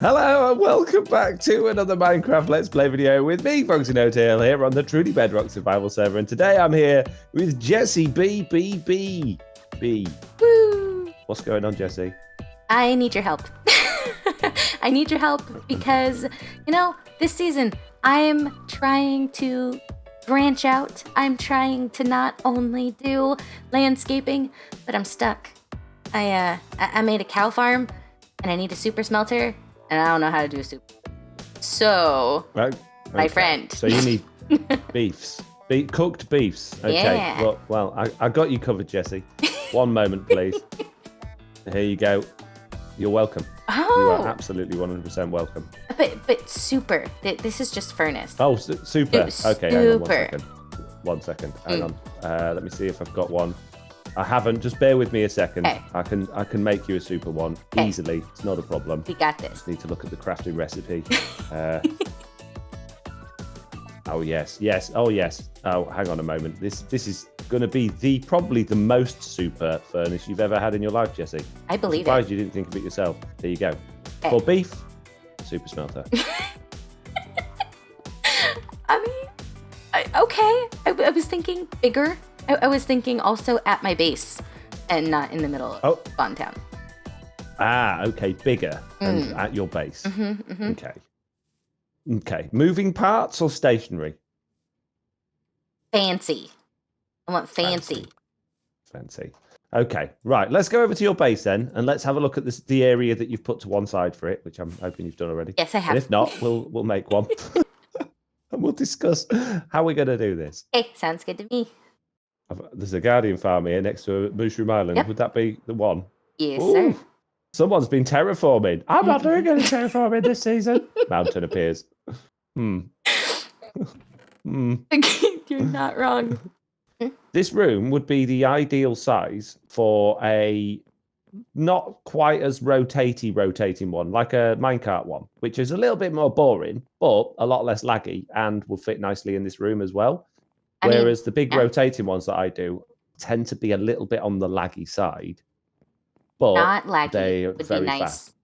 Hello and welcome back to another Minecraft Let's Play video with me, Foxy Notail, here on the Truly Bedrock Survival server. And today I'm here with JessiieB. Woo! What's going on, Jessie? I need your help. I need your help because, this season I'm trying to branch out. I'm trying to not only do landscaping, but I'm stuck. I made a cow farm and I need a super smelter and I don't know how to do a soup. So, Right. my friend. So you need beefs. Cooked beefs. Okay. Yeah. Well, I got you covered, Jessie. One moment, please. Here you go. You're welcome. Oh. You are absolutely 100% welcome. But super. This is just furnace. Oh, super. Okay, hang on 1 second. Hang on. Let me see if I've got one. I haven't. Just bear with me a second. Okay. I can make you a super one easily. It's not a problem. We got this. Just need to look at the crafting recipe. Oh yes. Oh yes. Oh, hang on a moment. This is going to be probably the most super furnace you've ever had in your life, Jessie. I believe Surprised you didn't think of it yourself. There you go. Okay. For beef, super smelter. I mean, okay. I was thinking bigger. I was thinking also at my base and not in the middle of Spawn Town. Ah, okay, bigger and at your base. Okay. Moving parts or stationary? Fancy. I want fancy. Fancy. Okay, right. Let's go over to your base then, and let's have a look at the area that you've put to one side for it, which I'm hoping you've done already. Yes, I have. And if not, we'll make one, and we'll discuss how we're going to do this. Okay, sounds good to me. There's a guardian farm here next to Mushroom Island. Yep. Would that be the one? Yes, Ooh, sir. Someone's been terraforming. I'm not doing any terraforming this season. Mountain appears. You're not wrong. This room would be the ideal size for a not quite as rotating one, like a minecart one, which is a little bit more boring, but a lot less laggy and will fit nicely in this room as well. Whereas the big rotating ones that I do tend to be a little bit on the laggy side, but not laggy. they are very nice. fast.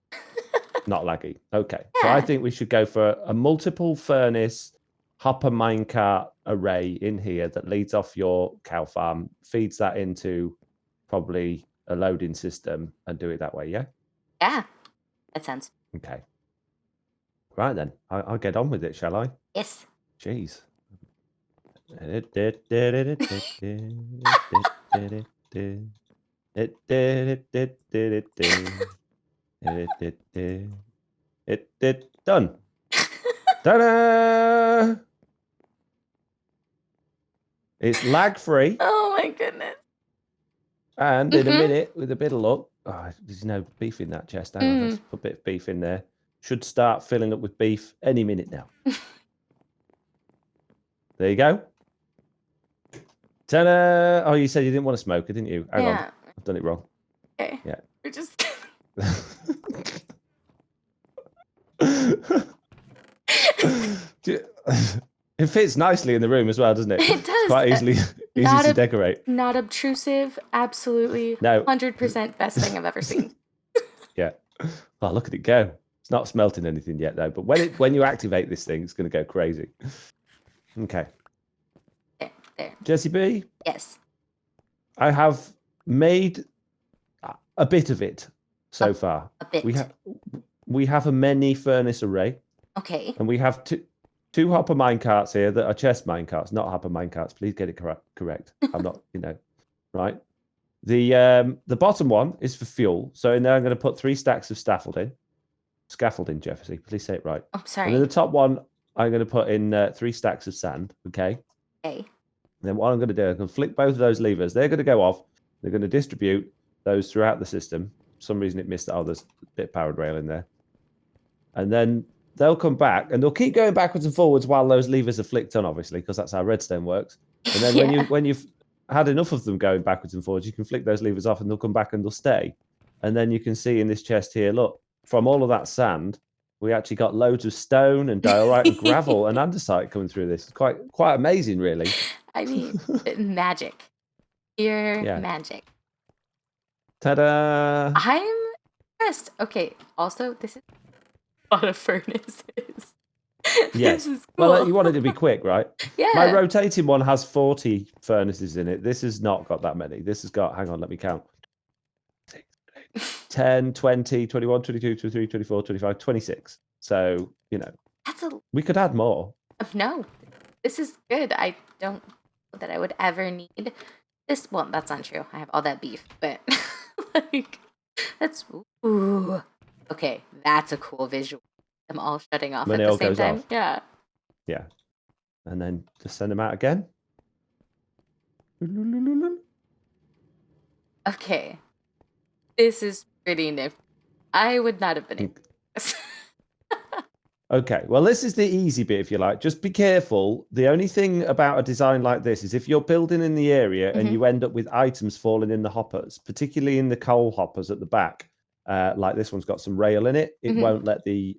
Not laggy. Okay. Yeah. So I think we should go for a multiple furnace hopper minecart array in here that leads off your cow farm, feeds that into probably a loading system and do it that way, yeah? Yeah. That sounds. Okay. Right then. I'll get on with it, shall I? Yes. Jeez. Done. Ta-da! It's lag free. Oh my goodness. And in a minute, with a bit of luck, there's no beef in that chest. Hang on, let's put a bit of beef in there. Should start filling up with beef any minute now. There you go. Ta-da! Oh, you said you didn't want to smoke it, didn't you? Hang on. I've done it wrong. Okay. Yeah. We're just... It fits nicely in the room as well, doesn't it? It does. Quite easy to decorate. Not obtrusive. Absolutely. No. 100% best thing I've ever seen. Yeah. Oh, look at it go. It's not smelting anything yet, though. But when you activate this thing, it's going to go crazy. Okay. There. JessiieB? Yes. I have made a bit of it so far. A bit. We have a mini furnace array. Okay. And we have two hopper minecarts here that are chest minecarts, not hopper minecarts. Please get it correct. I'm not, right. The bottom one is for fuel. So in there, I'm going to put 3 stacks of scaffolding. Scaffolding, Jefferson. Please say it right. Oh, sorry. And then the top one, I'm going to put in 3 stacks of sand. Okay. Okay. And then what I'm going to do, I'm going to flick both of those levers. They're going to go off. They're going to distribute those throughout the system. For some reason it missed. Oh, there's a bit of powered rail in there. And then they'll come back and they'll keep going backwards and forwards while those levers are flicked on, obviously, because that's how redstone works. And then when you've had enough of them going backwards and forwards, you can flick those levers off and they'll come back and they'll stay. And then you can see in this chest here, look, from all of that sand, we actually got loads of stone and diorite and gravel and andesite coming through this. It's quite amazing, really. I mean, magic. Pure magic. Ta-da! I'm impressed. Okay, also, this is lot of furnaces. Yes. This is cool. Well, you want it to be quick, right? Yeah. My rotating one has 40 furnaces in it. This has not got that many. This has got, hang on, let me count. 10, 20, 21, 22, 23, 24, 25, 26. So, we could add more. No, this is good. I don't know that I would ever need this. Well, that's not true. I have all that beef, but that's ooh. Okay, that's a cool visual. I'm all shutting off When at it the all same goes time. off. Yeah. Yeah. And then just send them out again. Okay. This is pretty nifty. I would not have been able to do this. Okay, well, this is the easy bit, if you like. Just be careful. The only thing about a design like this is if you're building in the area and you end up with items falling in the hoppers, particularly in the coal hoppers at the back, like this one's got some rail in it, it won't let the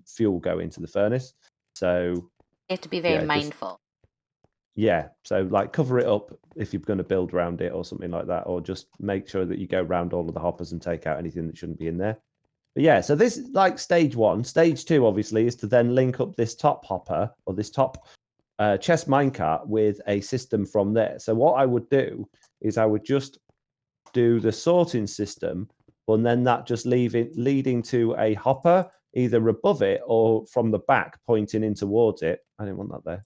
fuel go into the furnace. So you have to be very mindful. So like cover it up if you're going to build around it or something like that, or just make sure that you go around all of the hoppers and take out anything that shouldn't be in there. But yeah, so this is like stage 1. Stage 2, obviously, is to then link up this top hopper or this top chest minecart with a system from there. So what I would do is I would just do the sorting system, and then that just leading to a hopper either above it or from the back pointing in towards it. I didn't want that there.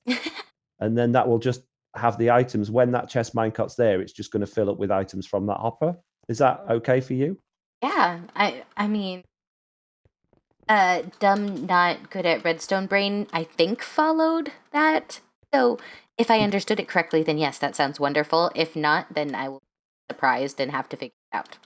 And then that will just have the items. When that chest minecart's there, it's just going to fill up with items from that hopper. Is that okay for you? Yeah, I mean, dumb, not good at redstone brain, I think followed that. So if I understood it correctly, then yes, that sounds wonderful. If not, then I will be surprised and have to figure it out.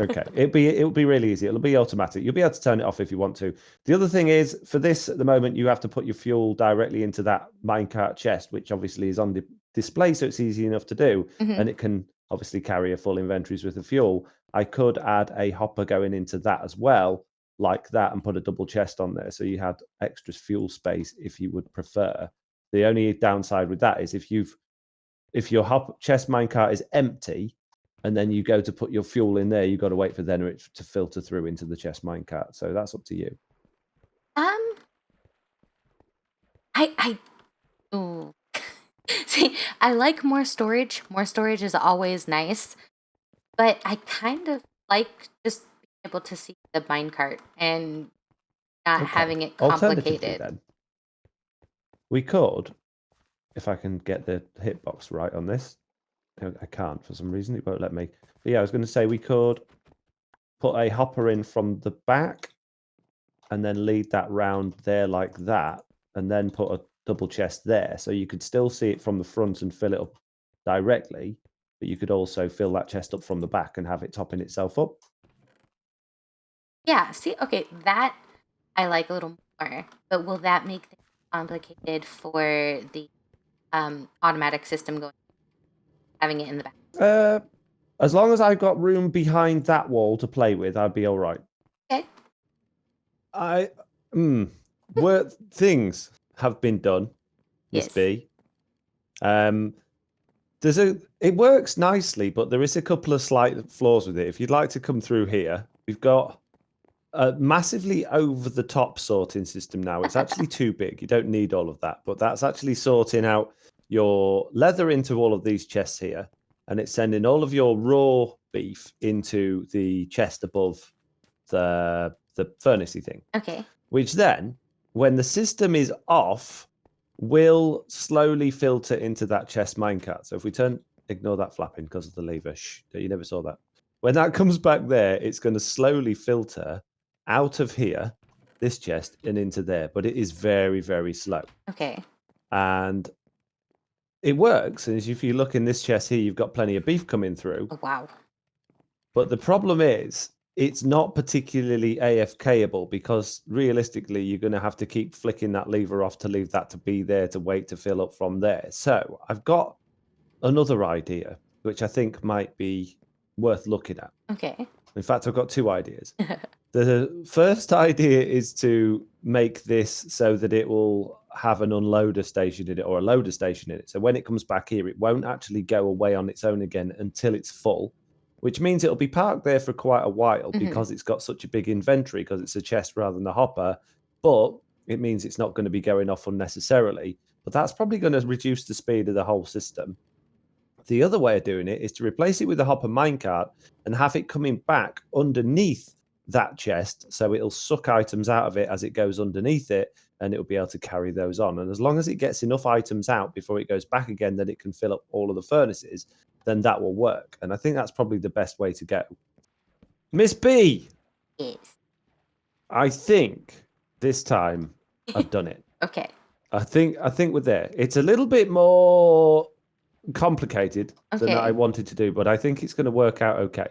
Okay, it'll be really easy. It'll be automatic. You'll be able to turn it off if you want to. The other thing is, for this at the moment, you have to put your fuel directly into that minecart chest, which obviously is on the display, so it's easy enough to do, and it can obviously carry a full inventories with the fuel. I could add a hopper going into that as well, like that, and put a double chest on there, so you had extra fuel space if you would prefer. The only downside with that is if your chest minecart is empty, and then you go to put your fuel in there, you've got to wait for then it to filter through into the chest minecart. So that's up to you. Ooh. See, I like more storage. More storage is always nice, but I kind of like just being able to see the minecart and not having it complicated. Then, we could, if I can get the hitbox right on this. I can't for some reason. It won't let me. But yeah, I was going to say we could put a hopper in from the back and then lead that round there like that, and then put a double chest there. So you could still see it from the front and fill it up directly, but you could also fill that chest up from the back and have it topping itself up. Yeah, see, okay, that I like a little more, but will that make things complicated for the automatic system going, having it in the back? As long as I've got room behind that wall to play with, I'd be all right. Okay. Things have been done, Miss B. It works nicely, but there is a couple of slight flaws with it. If you'd like to come through here, we've got a massively over-the-top sorting system now. It's actually too big. You don't need all of that, but that's actually sorting out your leather into all of these chests here, and it's sending all of your raw beef into the chest above the furnace-y thing. Okay. Which then, when the system is off, will slowly filter into that chest minecart. So if we ignore that flapping because of the lever. Shh, you never saw that. When that comes back there, it's going to slowly filter out of here, this chest, and into there. But it is very, very slow. Okay. And it works. And if you look in this chest here, you've got plenty of beef coming through. Oh, wow. But the problem is, it's not particularly AFKable, because realistically, you're going to have to keep flicking that lever off to leave that to be there to wait to fill up from there. So I've got another idea, which I think might be worth looking at. Okay. In fact, I've got 2 ideas. The first idea is to make this so that it will have an unloader station in it, or a loader station in it. So when it comes back here, it won't actually go away on its own again until it's full, which means it'll be parked there for quite a while Mhm. because it's got such a big inventory because it's a chest rather than a hopper. But it means it's not going to be going off unnecessarily. But that's probably going to reduce the speed of the whole system. The other way of doing it is to replace it with a hopper minecart and have it coming back underneath that chest, so it'll suck items out of it as it goes underneath it, and it'll be able to carry those on. And as long as it gets enough items out before it goes back again that it can fill up all of the furnaces, then that will work. And I think that's probably the best way to go. Miss B, Yes. I think this time I've done it. Okay. I think we're there. It's a little bit more complicated than I Okay. wanted to do, but I think it's going to work out okay.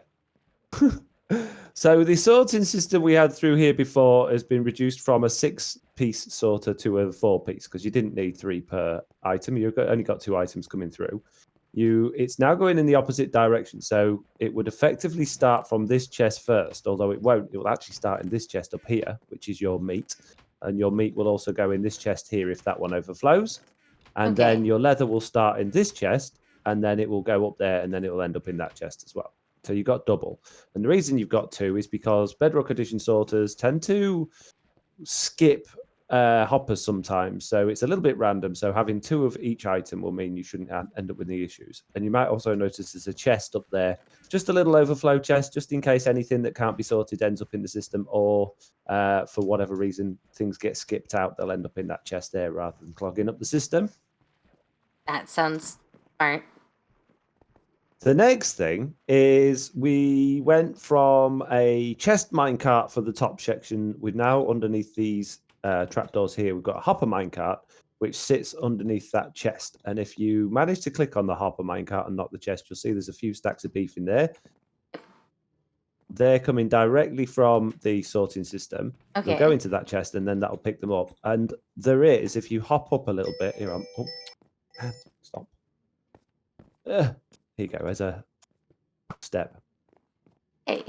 So the sorting system we had through here before has been reduced from a 6-piece sorter to a 4-piece because you didn't need 3 per item. You've only got 2 items coming through. It's now going in the opposite direction. So it would effectively start from this chest first, although it won't. It will actually start in this chest up here, which is your meat. And your meat will also go in this chest here if that one overflows. And Okay. then your leather will start in this chest, and then it will go up there, and then it will end up in that chest as well. So you've got double. And the reason you've got 2 is because Bedrock Edition sorters tend to skip hoppers sometimes. So it's a little bit random. So having 2 of each item will mean you shouldn't end up with any issues. And you might also notice there's a chest up there, just a little overflow chest, just in case anything that can't be sorted ends up in the system, or for whatever reason things get skipped out, they'll end up in that chest there rather than clogging up the system. That sounds smart. The next thing is we went from a chest minecart for the top section. We're now underneath these trapdoors here. We've got a hopper minecart, which sits underneath that chest. And if you manage to click on the hopper minecart and not the chest, you'll see there's a few stacks of beef in there. They're coming directly from the sorting system. Okay. They'll go into that chest, and then that'll pick them up. And there is, if you hop up a little bit, here, stop. Here you go, as a step. Hey.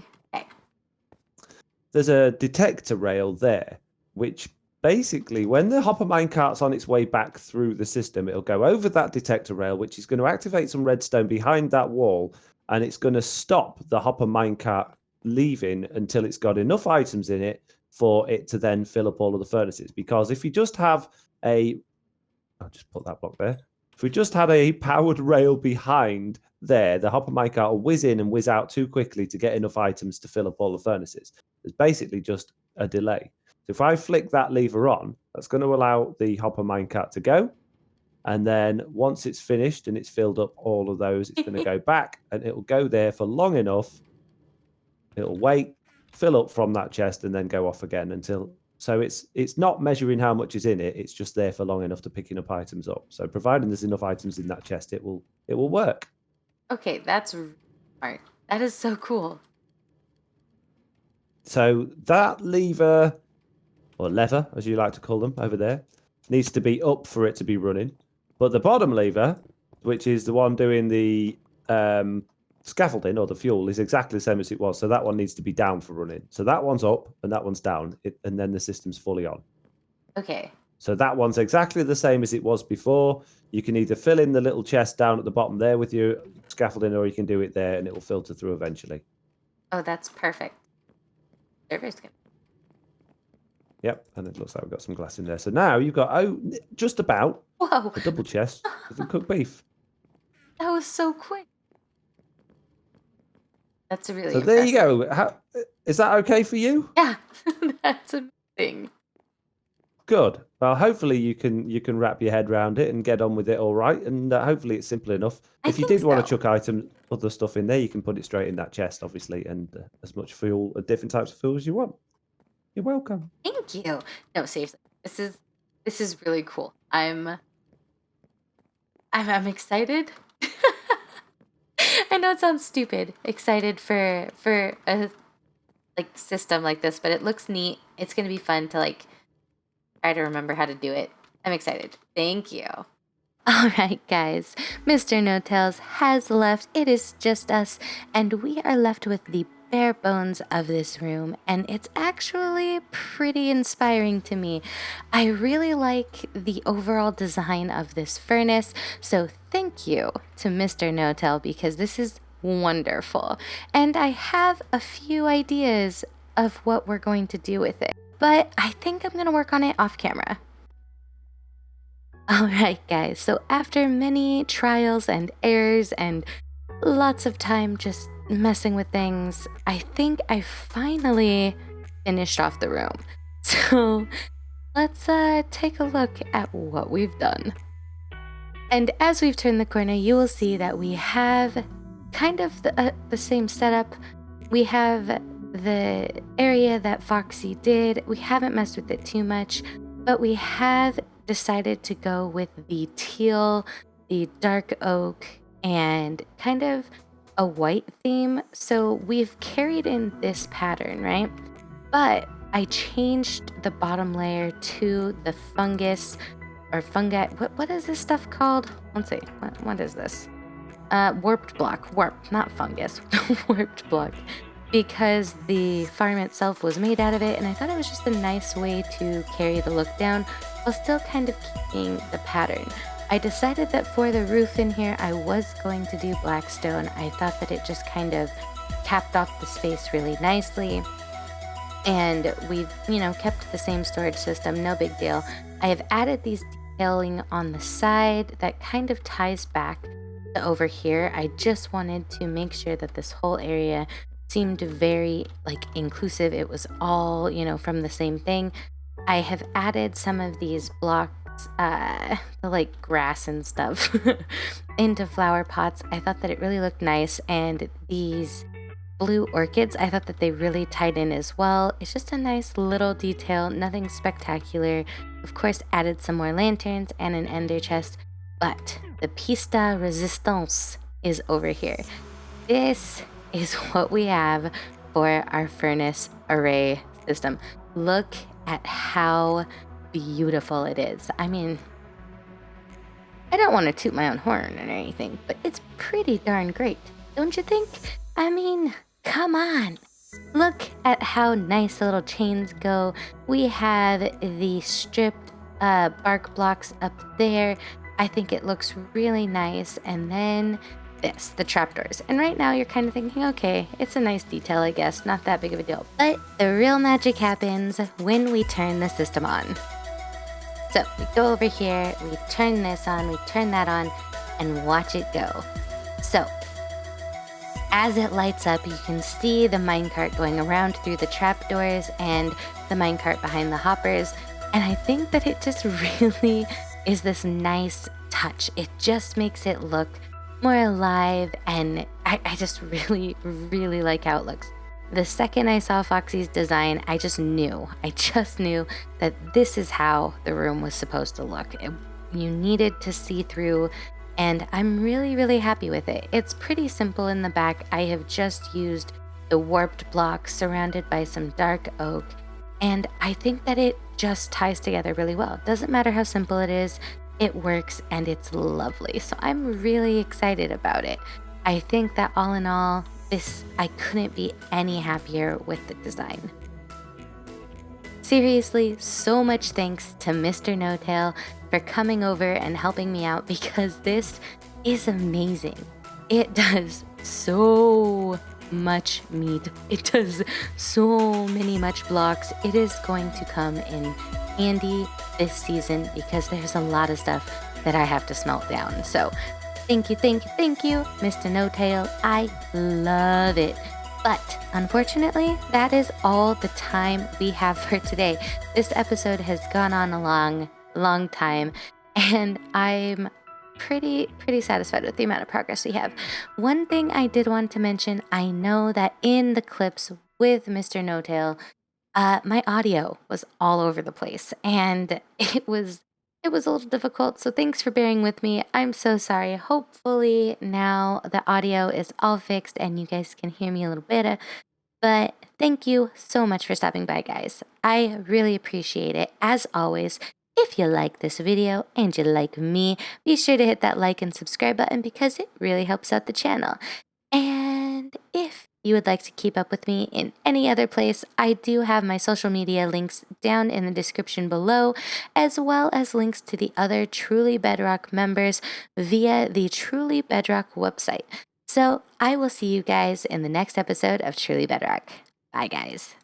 There's a detector rail there, which basically, when the hopper minecart's on its way back through the system, it'll go over that detector rail, which is going to activate some redstone behind that wall, and it's going to stop the hopper minecart leaving until it's got enough items in it for it to then fill up all of the furnaces. Because if you just have I'll just put that block there. If we just had a powered rail behind there, the hopper minecart will whiz in and whiz out too quickly to get enough items to fill up all the furnaces. There's basically just a delay. So if I flick that lever on, that's going to allow the hopper minecart to go. And then once it's finished and it's filled up all of those, it's going to go back, and it will go there for long enough. It'll wait, fill up from that chest, and then go off again until... So it's not measuring how much is in it. It's just there for long enough to picking up items up. So providing there's enough items in that chest, it will work. Okay, that's smart. That is so cool. So that lever, or lever, as you like to call them over there, needs to be up for it to be running. But the bottom lever, which is the one doing the scaffolding or the fuel, is exactly the same as it was. So that one needs to be down for running. So that one's up and that one's down, and then the system's fully on. Okay. So that one's exactly the same as it was before. You can either fill in the little chest down at the bottom there with your scaffolding, or you can do it there and it will filter through eventually. Oh, that's perfect. Server's good. Yep, and it looks like we've got some glass in there. So now you've got, just about Whoa. a double chest with the cooked beef. That was so quick. That's really So impressive. there you go. Is that okay for you? Yeah, that's amazing. Good. Well, hopefully you can wrap your head around it and get on with it all right. And hopefully it's simple enough. If you did want to chuck other stuff in there, you can put it straight in that chest, obviously, and as much fuel, different types of fuel as you want. You're welcome. Thank you. No, seriously, this is really cool. I'm excited. I know it sounds stupid. Excited for a system like this, but it looks neat. It's gonna be fun to try to remember how to do it. I'm excited. Thank you. All right, guys. Mr. Notails has left. It is just us, and we are left with the bare bones of this room, and it's actually pretty inspiring to me. I really like the overall design of this furnace, so thank you to Mr. Notail, because this is wonderful. And I have a few ideas of what we're going to do with it, but I think I'm going to work on it off camera. All right, guys, so after many trials and errors and lots of time just messing with things, I think I finally finished off the room. So let's take a look at what we've done. And as we've turned the corner, you will see that we have kind of the same setup. We have the area that Foxy did. We haven't messed with it too much, but we have decided to go with the teal, the dark oak, and kind of a white theme. So we've carried in this pattern, right? But I changed the bottom layer to the fungus or fungi. What is this stuff called? Let's see. What is this? Warped block. Not fungus. Warped block. Because the farm itself was made out of it, and I thought it was just a nice way to carry the look down while still kind of keeping the pattern. I decided that for the roof in here, I was going to do blackstone. I thought that it just kind of capped off the space really nicely. And we've, kept the same storage system, no big deal. I have added these detailing on the side that kind of ties back to over here. I just wanted to make sure that this whole area seemed very inclusive. It was all, from the same thing. I have added some of these blocks, the grass and stuff into flower pots. I thought that it really looked nice, and these blue orchids, I thought that they really tied in as well. It's just a nice little detail, nothing spectacular. Of course, added some more lanterns and an ender chest, but the piece de resistance is over here. This is what we have for our furnace array system. Look at how beautiful it is. I mean, I don't want to toot my own horn or anything, but it's pretty darn great, don't you think? I mean, come on. Look at how nice the little chains go. We have the stripped bark blocks up there. I think it looks really nice. And then the trapdoors. And right now you're kind of thinking, okay, it's a nice detail, I guess, not that big of a deal. But the real magic happens when we turn the system on. So we go over here, we turn this on, we turn that on, and watch it go. So as it lights up, you can see the minecart going around through the trapdoors and the minecart behind the hoppers. And I think that it just really is this nice touch. It just makes it look more alive, and I just really, really like how it looks. The second I saw Foxy's design, I just knew that this is how the room was supposed to look. You needed to see through, and I'm really, really happy with it. It's pretty simple in the back. I have just used the warped blocks surrounded by some dark oak, and I think that it just ties together really well. Doesn't matter how simple it is, it works, and it's lovely. So I'm really excited about it. I think that all in all, I couldn't be any happier with the design. Seriously, so much thanks to Mr. Notail for coming over and helping me out, because this is amazing. It does so much meat. It does so many much blocks. It is going to come in handy this season because there's a lot of stuff that I have to smelt down. So thank you, Mr. Notail. I love it. But unfortunately, that is all the time we have for today. This episode has gone on a long time, and I'm pretty satisfied with the amount of progress we have. One thing I did want to mention, I know that in the clips with Mr. Notail, my audio was all over the place, and it was a little difficult, so thanks for bearing with me. I'm so sorry. Hopefully now the audio is all fixed and you guys can hear me a little better. But thank you so much for stopping by, guys. I really appreciate it. As always, if you like this video and you like me, be sure to hit that like and subscribe button because it really helps out the channel. And if you would like to keep up with me in any other place, I do have my social media links down in the description below, as well as links to the other Truly Bedrock members via the Truly Bedrock website. So I will see you guys in the next episode of Truly Bedrock. Bye, guys.